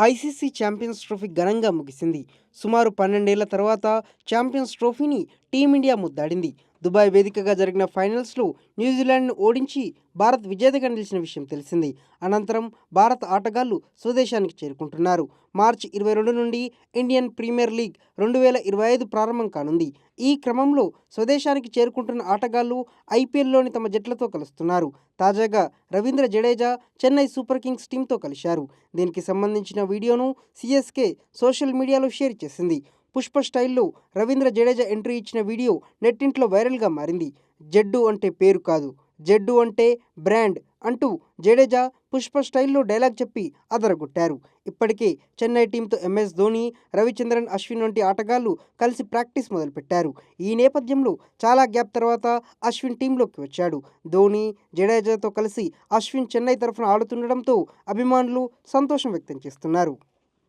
ICC champions trophy ఘనంగా ముగిసింది. సుమారు 12 ఏళ్ల తర్వాత ఛాంపియన్స్ ట్రోఫీని టీమిండియా ముద్దాడింది. దుబాయ్ వేదికగా జరిగిన ఫైనల్స్‌లో న్యూజిలాండ్‌ను ఓడించి భారత్ విజేతగా నిలిచిన విషయం తెలిసిందే. అనంతరం భారత ఆటగాళ్లు స్వదేశానికి చేరుకుంటున్నారు. మార్చి 22 నుండి ఇండియన్ ప్రీమియర్ లీగ్ 2025 ప్రారంభం కానుంది. ఈ క్రమంలో స్వదేశానికి చేరుకుంటున్న ఆటగాళ్లు ఐపీఎల్‌లోని తమ జట్లతో కలుస్తున్నారు. తాజాగా రవీంద్ర జడేజా చెన్నై సూపర్ కింగ్స్ టీమ్‌తో కలిశారు. దీనికి సంబంధించిన వీడియోను సీఎస్కే సోషల్ మీడియాలో షేర్ చేసింది. పుష్ప స్టైల్లో రవీంద్ర జడేజా ఎంట్రీ ఇచ్చిన వీడియో నెట్టింట్లో వైరల్గా మారింది. జడ్డు అంటే పేరు కాదు, జడ్డు అంటే బ్రాండ్ అంటూ జడేజా పుష్ప స్టైల్లో డైలాగ్ చెప్పి అదరగొట్టారు. ఇప్పటికే చెన్నై టీంతో ఎంఎస్ ధోని, రవిచంద్రన్ అశ్విన్ వంటి ఆటగాళ్లు కలిసి ప్రాక్టీస్ మొదలుపెట్టారు. ఈ నేపథ్యంలో చాలా గ్యాప్ తర్వాత అశ్విన్ టీంలోకి వచ్చాడు. ధోని, జడేజాతో కలిసి అశ్విన్ చెన్నై తరఫున ఆడుతుండడంతో అభిమానులు సంతోషం వ్యక్తం చేస్తున్నారు.